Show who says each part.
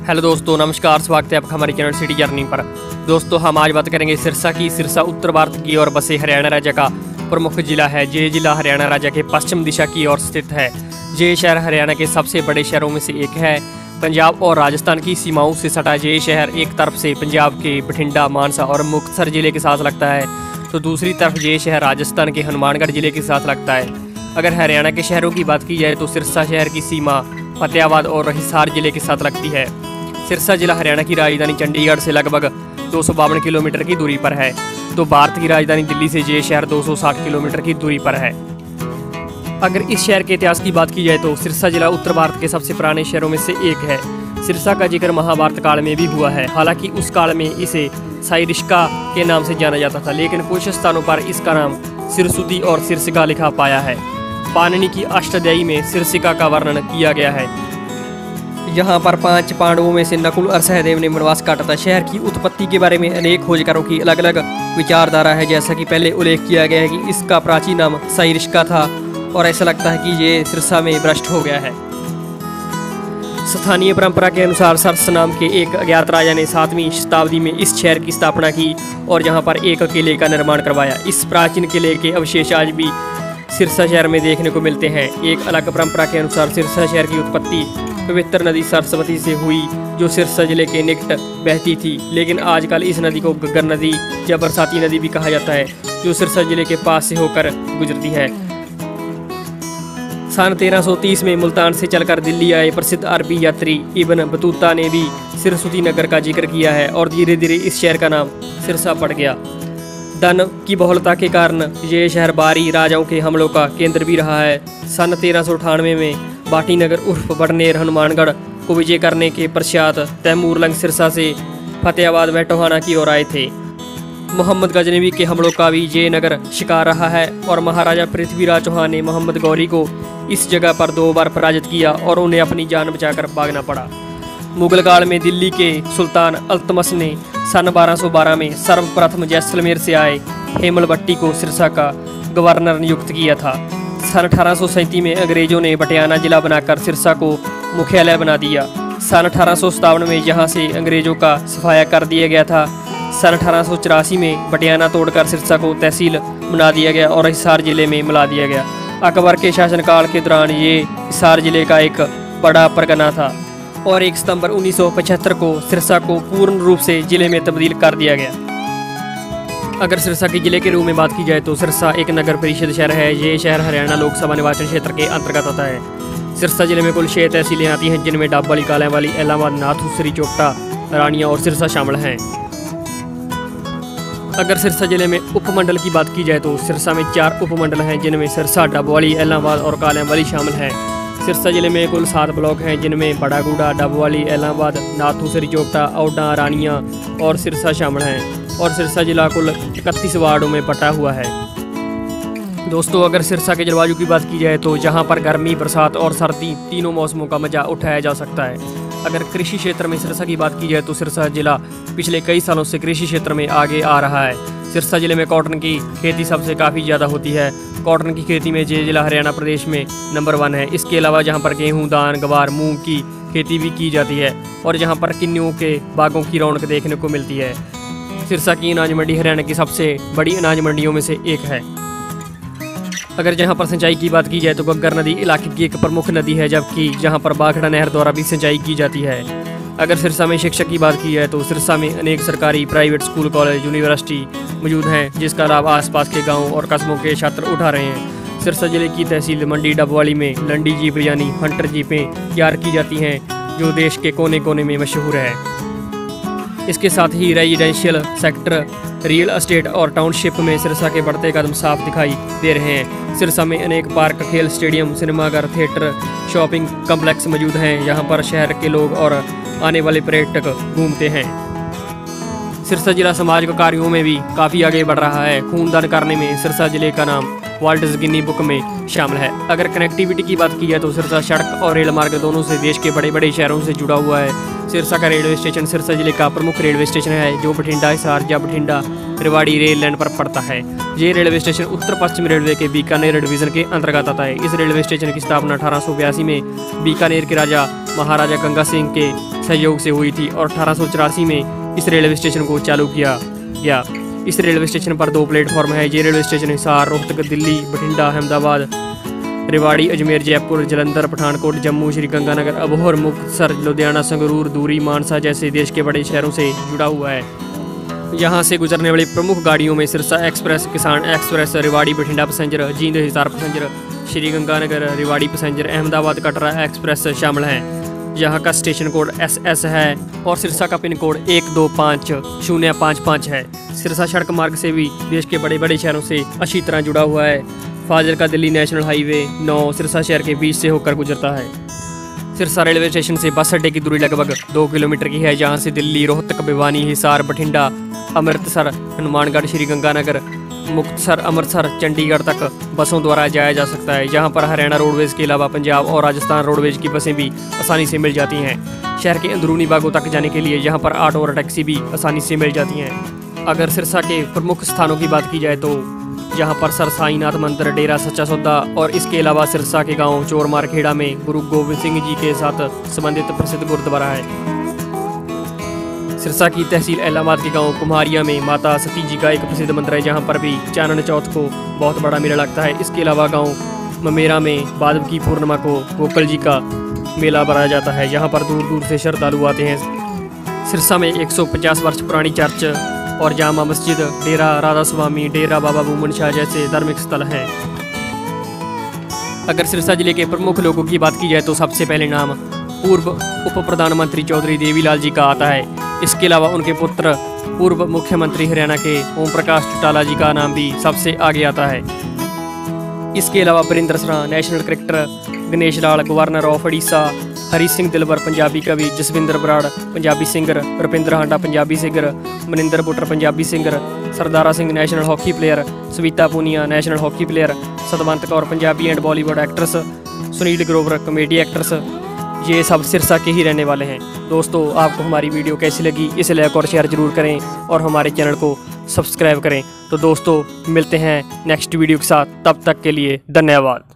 Speaker 1: Hello दोस्तों, नमस्कार। स्वागत है आपका हमारे चैनल सिटी जर्नी पर। दोस्तों, हम आज बात करेंगे सिरसा की। सिरसा उत्तर भारत की ओर बसे हरियाणा राज्य का प्रमुख जिला है। ये जिला हरियाणा राज्य के पश्चिम दिशा की ओर स्थित है। ये शहर हरियाणा के सबसे बड़े शहरों में से एक है। पंजाब और राजस्थान की सीमाओं से सटा ये शहर एक तरफ से पंजाब के बठिंडा, मानसा और मुक्तसर जिले के साथ लगता है, तो दूसरी तरफ ये शहर राजस्थान के हनुमानगढ़ जिले के साथ लगता है। अगर हरियाणा के शहरों की बात की जाए तो सिरसा शहर की सीमा फतेहाबाद और हिसार जिले के साथ लगती है। सिरसा जिला हरियाणा की राजधानी चंडीगढ़ से लगभग 252 किलोमीटर की दूरी पर है, तो भारत की राजधानी दिल्ली से ये शहर 260 किलोमीटर की दूरी पर है। अगर इस शहर के इतिहास की बात की जाए तो सिरसा जिला उत्तर भारत के सबसे पुराने शहरों में से एक है। सिरसा का जिक्र महाभारत काल में भी हुआ है। हालांकि उस काल में इसे साइरिश्का के नाम से जाना जाता था, लेकिन कुछ स्थानों पर इसका नाम सिरसुती और सिरसिका लिखा पाया है। पाणिनि की अष्टाध्यायी में सिरसिका का वर्णन किया गया है। यहाँ पर 5 पांडवों में से नकुल और सहदेव ने वनवास काटा था। शहर की उत्पत्ति के बारे में अनेक खोजकारों की अलग अलग विचारधारा है। जैसा कि पहले उल्लेख किया गया है कि इसका प्राचीन नाम साइरिश्का था और ऐसा लगता है कि ये सिरसा में भ्रष्ट हो गया है। स्थानीय परंपरा के अनुसार सरस नाम के एक अज्ञात राजा ने 7वीं शताब्दी में इस शहर की स्थापना की और यहाँ पर एक किले का निर्माण करवाया। इस प्राचीन किले के अवशेष आज भी सिरसा शहर में देखने को मिलते हैं। एक अलग परंपरा के अनुसार सिरसा शहर की उत्पत्ति पवित्र नदी सरस्वती से हुई, जो सिरसा जिले के निकट बहती थी। लेकिन आजकल इस नदी को गग्गर नदी या बरसाती नदी भी कहा जाता है, जो सिरसा जिले के पास से होकर गुजरती है। सन 1330 में मुल्तान से चलकर दिल्ली आए प्रसिद्ध अरबी यात्री इब्न बतूता ने भी सिरसुती नगर का जिक्र किया है और धीरे धीरे इस शहर का नाम सिरसा पड़ गया। धन की बहुलता के कारण ये शहर बारी राजाओं के हमलों का केंद्र भी रहा है। सन 1398 में बाटी नगर उर्फ बड़नेर हनुमानगढ़ को विजय करने के पश्चात तैमूर लंग सिरसा से फतेहाबाद व टोहाना की ओर आए थे। मोहम्मद गजनवी के हमलों का भी ये नगर शिकार रहा है और महाराजा पृथ्वीराज चौहान ने मोहम्मद गौरी को इस जगह पर 2 बार पराजित किया और उन्हें अपनी जान बचाकर भागना पड़ा। मुगल काल में दिल्ली के सुल्तान अल्तमश ने सन 1212 में सर्वप्रथम जैसलमेर से आए हेमल भट्टी को सिरसा का गवर्नर नियुक्त किया था। सन 1837 में अंग्रेजों ने बटियाना जिला बनाकर सिरसा को मुख्यालय बना दिया। सन 1857 में यहाँ से अंग्रेजों का सफाया कर दिया गया था। सन 1884 में बटियाना तोड़कर सिरसा को तहसील बना दिया गया और हिसार जिले में मिला दिया गया। अकबर के शासनकाल के दौरान ये हिसार जिले का एक बड़ा परगना था और 1 सितंबर 1975 को सिरसा को पूर्ण रूप से जिले में तब्दील कर दिया गया। अगर सिरसा के जिले के रूप में बात की जाए तो सिरसा एक नगर परिषद शहर है। ये शहर हरियाणा लोकसभा निर्वाचन क्षेत्र के अंतर्गत आता है। सिरसा जिले में कुल 6 तहसीलें आती हैं, जिनमें डाबवाली, कालियावाली, इलाहाबाद, नाथू, चोपटा, रानिया और सिरसा शामिल हैं। अगर सिरसा जिले में उपमंडल की बात की जाए तो सिरसा में 4 उपमंडल हैं, जिनमें सिरसा, डाबवाली, इलाहाबाद और कालियावाली शामिल हैं। सिरसा जिले में कुल 7 ब्लॉक हैं, जिनमें बड़ागूड़ा, डाबवाली, इलाहाबाद, नाथू, चोपटा, औडा, रानिया और सिरसा शामिल हैं। और सिरसा जिला कुल 31 वार्डों में बटा हुआ है। दोस्तों, अगर सिरसा के जलवायु की बात की जाए तो यहाँ पर गर्मी, बरसात और सर्दी तीनों मौसमों का मजा उठाया जा सकता है। अगर कृषि क्षेत्र में सिरसा की बात की जाए तो सिरसा जिला पिछले कई सालों से कृषि क्षेत्र में आगे आ रहा है। सिरसा जिले में कॉटन की खेती सबसे काफ़ी ज़्यादा होती है। कॉटन की खेती में ये जिला हरियाणा प्रदेश में नंबर 1 है। इसके अलावा यहाँ पर गेहूँ, धान, गवार, मूंग की खेती भी की जाती है और यहाँ पर किन्नुओं के बागों की रौनक देखने को मिलती है। सिरसा की अनाज मंडी हरियाणा की सबसे बड़ी अनाज मंडियों में से एक है। अगर जहाँ पर सिंचाई की बात की जाए तो गग्गर नदी इलाके की एक प्रमुख नदी है, जबकि जहाँ पर बाघड़ा नहर द्वारा भी सिंचाई की जाती है। अगर सिरसा में शिक्षा की बात की जाए तो सिरसा में अनेक सरकारी, प्राइवेट स्कूल, कॉलेज, यूनिवर्सिटी मौजूद हैं, जिसका लाभ आसपास के गाँव और कस्बों के छात्र उठा रहे हैं। सिरसा जिले की तहसील मंडी डबवाली में लंडी जीप यानी हंटर जीपें तैयार की जाती हैं, जो देश के कोने कोने में मशहूर है। इसके साथ ही रेजिडेंशियल सेक्टर, रियल एस्टेट और टाउनशिप में सिरसा के बढ़ते कदम साफ दिखाई दे रहे हैं। सिरसा में अनेक पार्क, खेल स्टेडियम, सिनेमाघर, थिएटर, शॉपिंग कम्प्लेक्स मौजूद हैं। यहाँ पर शहर के लोग और आने वाले पर्यटक घूमते हैं। सिरसा जिला समाज कार्यों में भी काफ़ी आगे बढ़ रहा है। खूनदान करने में सिरसा जिले का नाम वर्ल्ड गिनी बुक में शामिल है। अगर कनेक्टिविटी की बात की जाए तो सिरसा सड़क और रेल मार्ग दोनों से देश के बड़े बड़े शहरों से जुड़ा हुआ है। सिरसा का रेलवे स्टेशन सिरसा जिले का प्रमुख रेलवे स्टेशन है, जो बठिंडा, हिसार या बठिंडा रेवाड़ी रेल लाइन पर पड़ता है। ये रेलवे स्टेशन उत्तर पश्चिम रेलवे के बीकानेर डिवीजन के अंतर्गत आता है। इस रेलवे स्टेशन की स्थापना 1882 में बीकानेर के राजा महाराजा गंगा सिंह के सहयोग से हुई थी और 1884 में इस रेलवे स्टेशन को चालू किया गया। इस रेलवे स्टेशन पर 2 प्लेटफॉर्म है। ये रेलवे स्टेशन हिसार, रोहतक, दिल्ली, बठिंडा, अहमदाबाद, रेवाड़ी, अजमेर, जयपुर, जलंधर, पठानकोट, जम्मू, श्रीगंगानगर, अबोहर, मुक्तसर, लुधियाना, संगरूर, दूरी, मानसा जैसे देश के बड़े शहरों से जुड़ा हुआ है। यहाँ से गुजरने वाली प्रमुख गाड़ियों में सिरसा एक्सप्रेस, किसान express, Rewari Bathinda passenger, Jind Hisar passenger, Sriganganagar Rewari passenger, Ahmedabad Katra express शामिल हैं। यहाँ का स्टेशन कोड SS है और सिरसा का पिन कोड 125055 है। सिरसा सड़क मार्ग से भी देश के बड़े बड़े शहरों से अच्छी तरह जुड़ा हुआ है। फाजिलका दिल्ली नेशनल हाईवे 9 सिरसा शहर के बीच से होकर गुजरता है। सिरसा रेलवे स्टेशन से बस अड्डे की दूरी लगभग 2 किलोमीटर की है, जहाँ से दिल्ली, रोहतक, भिवानी, हिसार, बठिंडा, अमृतसर, हनुमानगढ़, श्रीगंगानगर, मुक्तसर, अमृतसर, चंडीगढ़ तक बसों द्वारा जाया जा सकता है। यहाँ पर हरियाणा रोडवेज के अलावा पंजाब और राजस्थान रोडवेज की बसें भी आसानी से मिल जाती हैं। शहर के अंदरूनी भागों तक जाने के लिए यहाँ पर ऑटो और टैक्सी भी आसानी से मिल जाती हैं। अगर सिरसा के प्रमुख स्थानों की बात की जाए तो यहाँ पर सर साईनाथ मंदिर, डेरा सच्चा सौदा और इसके अलावा सिरसा के गाँव चोरमार खेड़ा में गुरु गोविंद सिंह जी के साथ संबंधित प्रसिद्ध गुरुद्वारा है। सिरसा की तहसील इलाहाबाद के गांव कुम्हारिया में माता सती जी का एक प्रसिद्ध मंदिर है, जहां पर भी चानन चौथ को बहुत बड़ा मेला लगता है। इसके अलावा गांव ममेरा में भादव की पूर्णिमा को गोकल जी का मेला भराया जाता है। यहां पर दूर दूर से श्रद्धालु आते हैं। सिरसा में 150 वर्ष पुरानी चर्च और जामा मस्जिद, डेरा राधा स्वामी, डेरा बाबा बूमन शाह जैसे धार्मिक स्थल हैं। अगर सिरसा जिले के प्रमुख लोगों की बात की जाए तो सबसे पहले नाम पूर्व उप प्रधानमंत्री चौधरी देवीलाल जी का आता है। इसके अलावा उनके पुत्र पूर्व मुख्यमंत्री हरियाणा के ओम प्रकाश चौटाला जी का नाम भी सबसे आगे आता है। इसके अलावा Barinder Sra national cricketer, Ganesh Lal governor of Orissa, Hari Singh Dilbar Punjabi कवि, Jaswinder Brar Punjabi singer, Rupinder Handa Punjabi singer, Maninder Buttar Punjabi singer, Sardara Singh national hockey player, Savita Punia national hockey player, Satwant Kaur Punjabi and Bollywood actress, Sunil Grover comedy actress, ये सब सिरसा के ही रहने वाले हैं। दोस्तों, आपको हमारी वीडियो कैसी लगी इसे लाइक और शेयर जरूर करें और हमारे चैनल को सब्सक्राइब करें। तो दोस्तों, मिलते हैं नेक्स्ट वीडियो के साथ, तब तक के लिए धन्यवाद।